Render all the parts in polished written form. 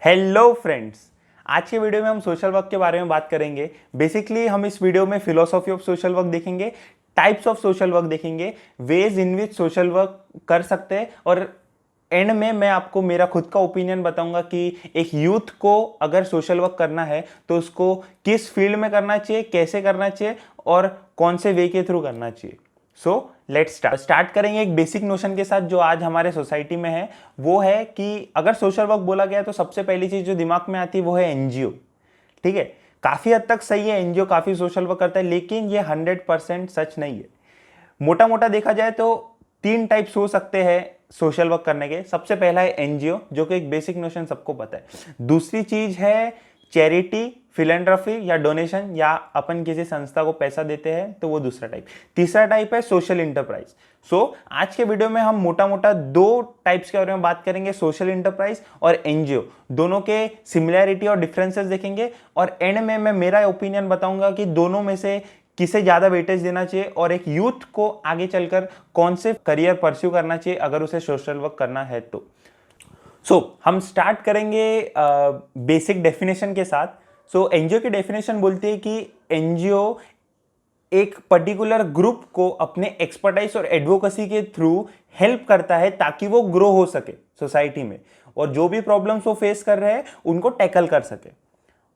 Hello friends. आज के video में हम सोशल वर्क के बारे में बात करेंगे। बेसिकली हम इस वीडियो में फिलोसॉफी ऑफ सोशल वर्क देखेंगे, टाइप्स ऑफ सोशल वर्क देखेंगे, ways in which social work कर सकते हैं और एंड में मैं आपको मेरा खुद का ओपिनियन बताऊंगा कि एक यूथ को अगर सोशल वर्क करना है तो उसको किस फील्ड में करना चाहिए, कैसे करना चाहिए और कौन से वे के थ्रू करना चाहिए। सो लेट्स स्टार्ट करेंगे एक बेसिक नोशन के साथ जो आज हमारे सोसाइटी में है। वो है कि अगर सोशल वर्क बोला गया तो सबसे पहली चीज जो दिमाग में आती है वो है एनजीओ। ठीक है, काफी हद तक सही है, एनजीओ काफी सोशल वर्क करता है, लेकिन ये 100% सच नहीं है। मोटा मोटा देखा जाए तो तीन टाइप्स हो सकते हैं सोशल वर्क करने के। सबसे पहला है एनजीओ, जो कि एक बेसिक नोशन सबको पता है। दूसरी चीज है चैरिटी, फिलेंड्रफी या डोनेशन, या अपन किसी संस्था को पैसा देते हैं तो वो दूसरा टाइप। तीसरा टाइप है सोशल इंटरप्राइज। आज के वीडियो में हम मोटा मोटा दो टाइप्स के बारे में बात करेंगे, सोशल इंटरप्राइज और एनजीओ। दोनों के सिमिलैरिटी और डिफरेंसेस देखेंगे और एंड में मैं मेरा ओपिनियन बताऊंगा कि दोनों में से किसे ज्यादा वेटेज देना चाहिए और एक यूथ को आगे चलकर कौन से करियर परस्यू करना चाहिए अगर उसे सोशल वर्क करना है तो। हम स्टार्ट करेंगे बेसिक डेफिनेशन के साथ। एनजीओ की डेफिनेशन बोलती है कि एनजीओ एक पर्टिकुलर ग्रुप को अपने एक्सपर्टाइज और एडवोकेसी के थ्रू हेल्प करता है ताकि वो ग्रो हो सके सोसाइटी में और जो भी प्रॉब्लम्स वो फेस कर रहे हैं उनको टैकल कर सके।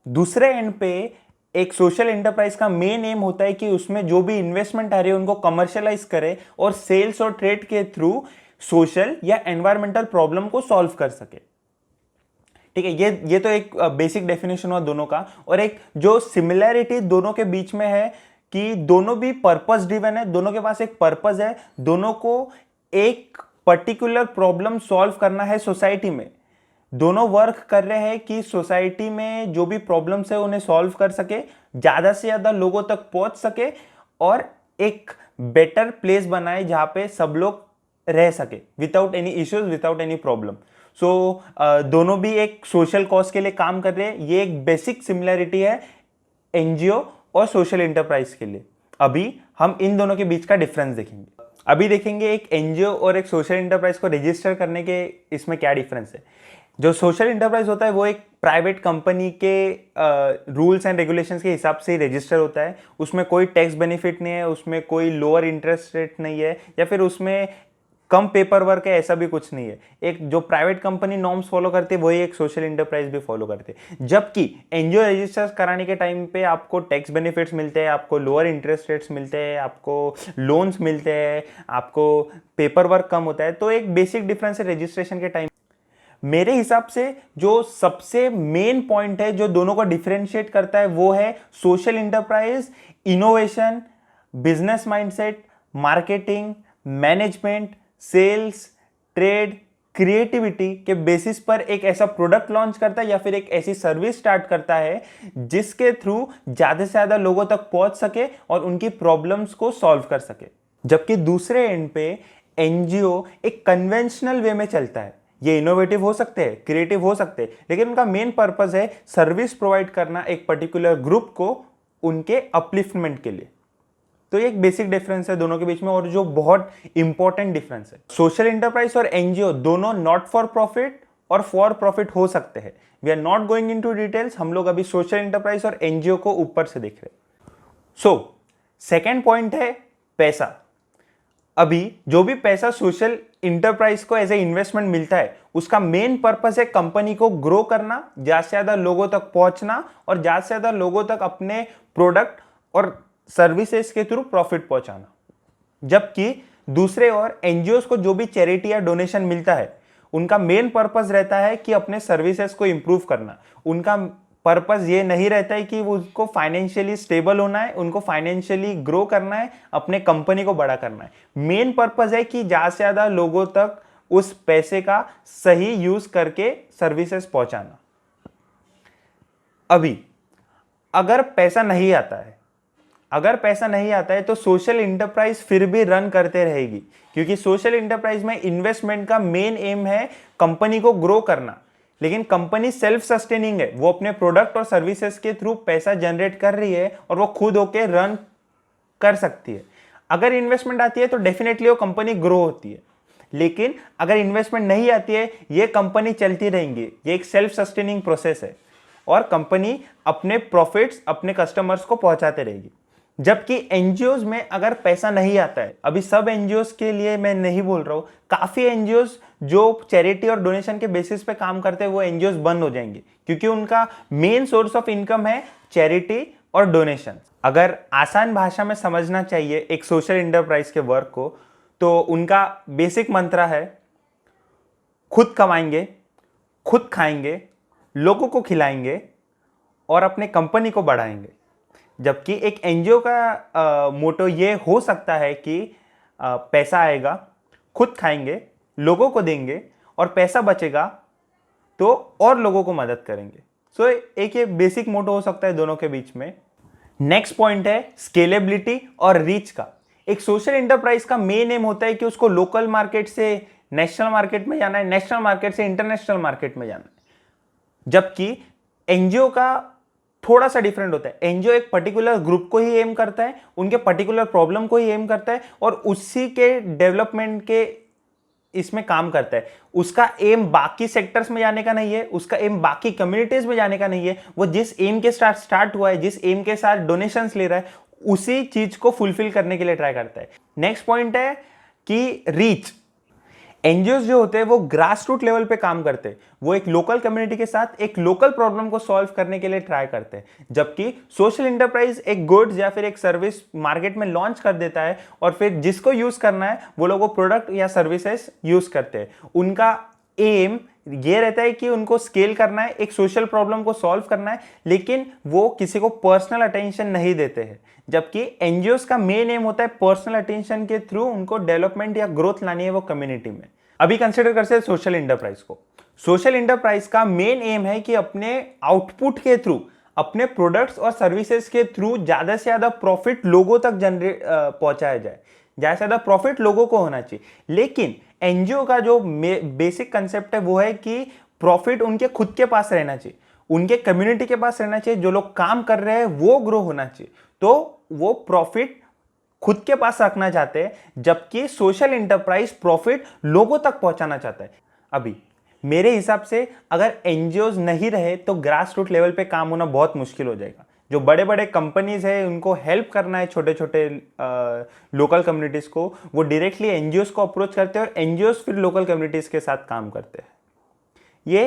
दूसरे एंड पे एक सोशल एंटरप्राइज का मेन एम होता है कि उसमें जो भी इन्वेस्टमेंट आ रही है उनको कमर्शियलाइज करे और सेल्स और ट्रेड के थ्रू सोशल या एनवायरमेंटल प्रॉब्लम को सॉल्व कर सके। ठीक है, ये तो एक बेसिक डेफिनेशन हुआ दोनों का। और एक जो सिमिलैरिटी दोनों के बीच में है कि दोनों भी पर्पस ड्रिवन है, दोनों के पास एक पर्पस है, दोनों को एक पर्टिकुलर प्रॉब्लम सॉल्व करना है सोसाइटी में। दोनों वर्क कर रहे हैं कि सोसाइटी में जो भी प्रॉब्लम्स है उन्हें सॉल्व कर सके, ज्यादा से ज्यादा लोगों तक पहुंच सके और एक बेटर प्लेस बनाए जहां पे सब लोग रह सके without any issues, without any problem. दोनों भी एक सोशल कॉज के लिए काम कर रहे हैं। ये एक बेसिक सिमिलैरिटी है एनजीओ और सोशल एंटरप्राइज के लिए। अभी हम इन दोनों के बीच का डिफरेंस देखेंगे। अभी देखेंगे एक एनजीओ और एक सोशल एंटरप्राइज को रजिस्टर करने के इसमें क्या डिफरेंस है। जो सोशल एंटरप्राइज होता है वो एक प्राइवेट कंपनी के रूल्स एंड रेगुलेशंस के हिसाब से ही रजिस्टर होता है। उसमें कोई टैक्स बेनिफिट नहीं है, उसमें कोई लोअर इंटरेस्ट रेट नहीं है या फिर उसमें कम पेपर वर्क है, ऐसा भी कुछ नहीं है। एक जो प्राइवेट कंपनी नॉर्म्स फॉलो करते हैं वही एक सोशल एंटरप्राइज भी फॉलो करते हैं। जबकि एनजीओ रजिस्टर कराने के टाइम पे आपको टैक्स बेनिफिट्स मिलते हैं, आपको लोअर इंटरेस्ट रेट्स मिलते हैं, आपको लोन्स मिलते हैं, आपको पेपर वर्क कम होता है। तो एक बेसिक डिफरेंस है रजिस्ट्रेशन के टाइम। मेरे हिसाब से जो सबसे मेन पॉइंट है जो दोनों को डिफरेंशिएट करता है वो है social enterprise innovation, business mindset, marketing, management, sales, trade, creativity के बेसिस पर एक ऐसा प्रोडक्ट लॉन्च करता है या फिर एक ऐसी सर्विस स्टार्ट करता है जिसके थ्रू ज्यादा से ज्यादा लोगों तक पहुंच सके और उनकी प्रॉब्लम्स को सॉल्व कर सके। जबकि दूसरे एंड पे एनजीओ एक कन्वेंशनल वे में चलता है। ये इनोवेटिव हो सकते हैं, क्रिएटिव हो सकते हैं, लेकिन उनका मेन पर्पस है सर्विस प्रोवाइड करना एक पर्टिकुलर ग्रुप को उनके अपलिफ्टमेंट के लिए। तो एक बेसिक डिफरेंस है दोनों के बीच में और जो बहुत इंपॉर्टेंट डिफरेंस है। सोशल एंटरप्राइज और एनजीओ दोनों नॉट फॉर प्रॉफिट और फॉर प्रॉफिट हो सकते हैं। We are not going into details, हम लोग अभी सोशल एंटरप्राइज और एनजीओ को ऊपर से देख रहे हैं। सेकेंड पॉइंट है पैसा। अभी जो भी पैसा सोशल इंटरप्राइज को एज ए इन्वेस्टमेंट मिलता है उसका मेन पर्पस है कंपनी को ग्रो करना, ज्यादा से ज्यादा लोगों तक पहुंचना और ज्यादा से ज्यादा लोगों तक अपने प्रोडक्ट और सर्विसेज के थ्रू प्रॉफिट पहुंचाना। जबकि दूसरे ओर एनजीओ को जो भी चैरिटी या डोनेशन मिलता है उनका मेन पर्पस रहता है कि अपने सर्विसेज को इंप्रूव करना। उनका पर्पस ये नहीं रहता है कि वो उसको फाइनेंशियली स्टेबल होना है, उनको फाइनेंशियली ग्रो करना है, अपने कंपनी को बड़ा करना है। मेन पर्पस है कि ज्यादा से ज्यादा लोगों तक उस पैसे का सही यूज करके सर्विसेज पहुंचाना। अभी अगर पैसा नहीं आता है तो सोशल इंटरप्राइज फिर भी रन करते रहेगी, क्योंकि सोशल इंटरप्राइज में इन्वेस्टमेंट का मेन एम है कंपनी को ग्रो करना। लेकिन कंपनी सेल्फ सस्टेनिंग है, वो अपने प्रोडक्ट और सर्विसेज के थ्रू पैसा जनरेट कर रही है और वो खुद होके रन कर सकती है। अगर इन्वेस्टमेंट आती है तो डेफिनेटली वो कंपनी ग्रो होती है। लेकिन अगर इन्वेस्टमेंट नहीं आती है, ये कंपनी चलती रहेंगी। ये एक सेल्फ सस्टेनिंग प्रोसेस है और कंपनी अपने प्रॉफिट्स अपने कस्टमर्स को पहुंचाते रहेगी। जबकि एनजीओज में अगर पैसा नहीं आता है, अभी सब एनजीओज के लिए मैं नहीं बोल रहा हूं, काफी एनजीओज जो चैरिटी और डोनेशन के बेसिस पे काम करते हैं वो एनजीओज बंद हो जाएंगे, क्योंकि उनका मेन सोर्स ऑफ इनकम है चैरिटी और डोनेशन। अगर आसान भाषा में समझना चाहिए एक सोशल एंटरप्राइज के वर्क को, तो उनका बेसिक मंत्र है खुद कमाएंगे, खुद खाएंगे, लोगों को खिलाएंगे और अपने कंपनी को बढ़ाएंगे। जबकि एक एनजीओ का मोटो ये हो सकता है कि पैसा आएगा, खुद खाएंगे, लोगों को देंगे और पैसा बचेगा तो और लोगों को मदद करेंगे। सो एक ये बेसिक मोटो हो सकता है दोनों के बीच में। नेक्स्ट पॉइंट है स्केलेबिलिटी और रीच का। एक सोशल एंटरप्राइज का मेन एम होता है कि उसको लोकल मार्केट से नेशनल मार्केट में जाना है, नेशनल मार्केट से इंटरनेशनल मार्केट में जाना है। जबकि एनजीओ का थोड़ा सा डिफरेंट होता है। एनजीओ एक पर्टिकुलर ग्रुप को ही एम करता है, उनके पर्टिकुलर प्रॉब्लम को ही एम करता है और उसी के डेवलपमेंट के इसमें काम करता है। उसका एम बाकी सेक्टर्स में जाने का नहीं है, उसका एम बाकी कम्युनिटीज में जाने का नहीं है। वो जिस एम के साथ स्टार्ट हुआ है, जिस एम के साथ डोनेशंस ले रहा है, उसी चीज को फुलफिल करने के लिए ट्राई करता है। नेक्स्ट पॉइंट है कि रीच। एनजीओ जो होते हैं वो ग्रास रूट लेवल पे काम करते हैं। वो एक लोकल कम्युनिटी के साथ एक लोकल प्रॉब्लम को सॉल्व करने के लिए ट्राई करते हैं। जबकि सोशल एंटरप्राइज एक गुड्स या फिर एक सर्विस मार्केट में लॉन्च कर देता है और फिर जिसको यूज करना है वो लोग वो प्रोडक्ट या सर्विसेज यूज करते हैं। उनका एम ये रहता है कि उनको स्केल करना है, एक सोशल प्रॉब्लम को सॉल्व करना है, लेकिन वो किसी को पर्सनल अटेंशन नहीं देते हैं। जबकि एनजीओस का मेन एम होता है पर्सनल अटेंशन के थ्रू उनको डेवलपमेंट या ग्रोथ लानी है वो कम्युनिटी में। अभी कंसिडर करते हैं सोशल एंटरप्राइज को। सोशल एंटरप्राइज का मेन एम है कि अपने आउटपुट के थ्रू, अपने प्रोडक्ट्स और सर्विसेज के थ्रू ज्यादा से ज्यादा प्रॉफिट लोगों तक जनरेट पहुंचाया जाए, ज्यादा से ज्यादा प्रॉफिट लोगों को होना चाहिए। लेकिन एनजीओ का जो बेसिक कंसेप्ट है वो है कि प्रॉफिट उनके खुद के पास रहना चाहिए, उनके कम्युनिटी के पास रहना चाहिए। जो लोग काम कर रहे हैं वो ग्रो होना चाहिए, तो वो प्रॉफिट खुद के पास रखना चाहते हैं। जबकि सोशल एंटरप्राइज प्रॉफिट लोगों तक पहुंचाना चाहता है। अभी मेरे हिसाब से अगर एनजीओज नहीं रहे तो ग्रास रूट लेवल पे काम होना बहुत मुश्किल हो जाएगा। जो बड़े बड़े कंपनीज है उनको हेल्प करना है छोटे छोटे लोकल कम्युनिटीज को, वो डायरेक्टली एनजीओज को अप्रोच करते हैं और एनजीओज फिर लोकल कम्युनिटीज के साथ काम करते हैं। ये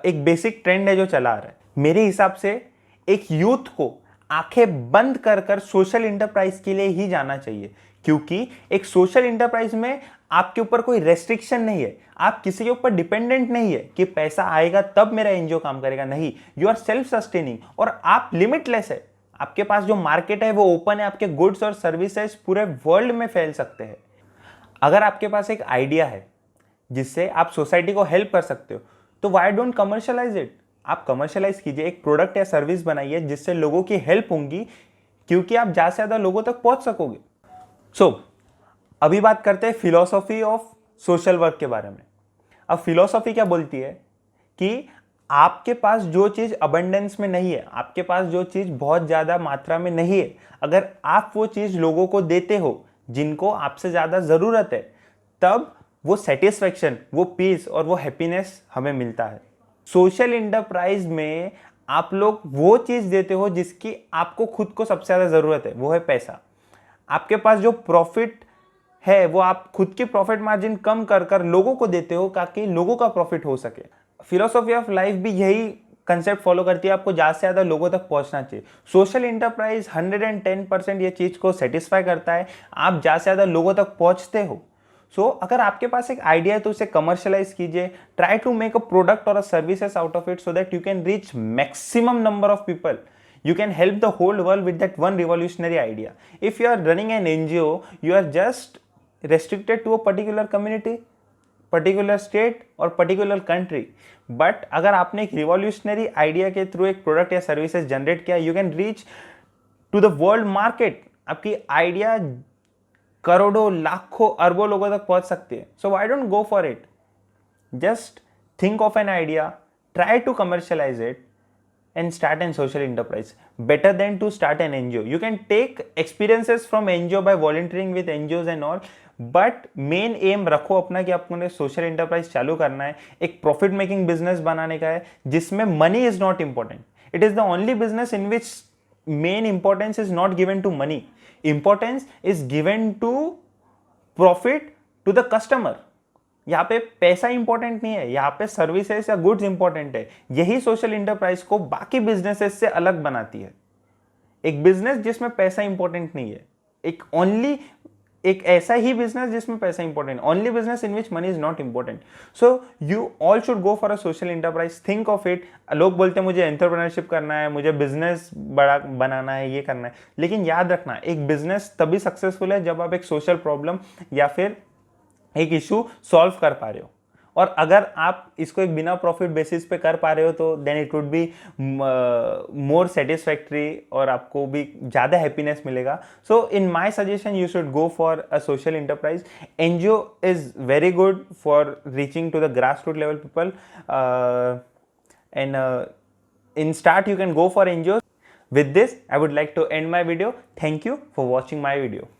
एक बेसिक ट्रेंड है जो चला आ रहा है। मेरे हिसाब से एक यूथ को आंखें बंद कर कर सोशल एंटरप्राइज के लिए ही जाना चाहिए, क्योंकि एक सोशल एंटरप्राइज में आपके ऊपर कोई रेस्ट्रिक्शन नहीं है, आप किसी के ऊपर डिपेंडेंट नहीं है कि पैसा आएगा तब मेरा एनजीओ काम करेगा। नहीं, यू आर सेल्फ सस्टेनिंग और आप लिमिटलेस है। आपके पास जो मार्केट है वो ओपन है, आपके गुड्स और सर्विसेज पूरे वर्ल्ड में फैल सकते हैं। अगर आपके पास एक आइडिया है जिससे आप सोसाइटी को हेल्प कर सकते हो, तो व्हाई डोंट कमर्शियलाइज इट। आप कमर्शियलाइज कीजिए, एक प्रोडक्ट या सर्विस बनाइए जिससे लोगों की हेल्प होंगी, क्योंकि आप ज्यादा से ज्यादा लोगों तक पहुंच सकोगे। अभी बात करते हैं फिलॉसफी ऑफ सोशल वर्क के बारे में। अब फिलॉसफी क्या बोलती है कि आपके पास जो चीज अबंडेंस में नहीं है, आपके पास जो चीज बहुत ज्यादा मात्रा में नहीं है, अगर आप वो चीज लोगों को देते हो जिनको आपसे ज्यादा जरूरत है, तब वो सेटिस्फेक्शन, वो पीस और वो हैप्पीनेस हमें मिलता है। सोशल एंटरप्राइज में आप लोग वो चीज देते हो जिसकी आपको खुद को सबसे ज्यादा जरूरत है, वो है पैसा। आपके पास जो प्रॉफिट है वो आप खुद की प्रॉफिट मार्जिन कम कर कर लोगों को देते हो ताकि लोगों का प्रॉफिट हो सके। फिलोसॉफी ऑफ लाइफ भी यही कंसेप्ट फॉलो करती है, आपको ज्यादा से ज्यादा लोगों तक पहुंचना चाहिए। सोशल एंटरप्राइज 110% ये चीज को सेटिस्फाई करता है, आप ज्यादा से ज्यादा लोगों तक पहुंचते हो। अगर आपके पास एक आइडिया है तो उसे कमर्शियलाइज कीजिए, try to make a product और a services out of it so that you can reach maximum number of people. You can help the whole world with that one revolutionary idea. If you are running an NGO, you are just restricted to a particular community, particular state or particular country. But अगर आपने एक revolutionary idea के through एक product या services generate किया, you can reach to the world market. आपकी idea करोड़ों, लाखों, अरबों लोगों तक पहुंच सकती है. So why don't go for it? Just think of an idea, try to commercialize it, and start an social enterprise. Better than to start an NGO. You can take experiences from NGO by volunteering with NGOs and all, but main M रखो अपना कि आपको ने social enterprise चालू करना है, एक profit making business बनाने का है जिसमें money is not important. It is the only business in which main importance is not given to money. Importance is given to profit to the customer. यहाँ पे पैसा इंपॉर्टेंट नहीं है, यहाँ पे सर्विसेज या गुड्स इंपॉर्टेंट है. यही सोशल इंटरप्राइज को बाकी बिजनेसेस से अलग बनाती है. एक बिजनेस जिसमें पैसा इंपॉर्टेंट नहीं है, एक ऐसा ही बिजनेस जिसमें पैसा important, only business in which money is not important. So you all should go for a social enterprise. Think of it. लोग बोलते हैं मुझे एंटरप्रेन्योरशिप करना है, मुझे बिजनेस बड़ा बनाना है, ये करना है, लेकिन याद रखना एक बिजनेस तभी सक्सेसफुल है जब आप एक सोशल प्रॉब्लम या फिर एक इशू सॉल्व कर पा रहे हो. और अगर आप इसको एक बिना प्रॉफिट बेसिस पे कर पा रहे हो तो then it would be more satisfactory और आपको भी ज़्यादा हैप्पीनेस मिलेगा. So in my suggestion you should go for a social enterprise. NGO is very good for reaching to the grass root level people and in start you can go for NGOs. With this I would like to end my video. Thank you for watching my video.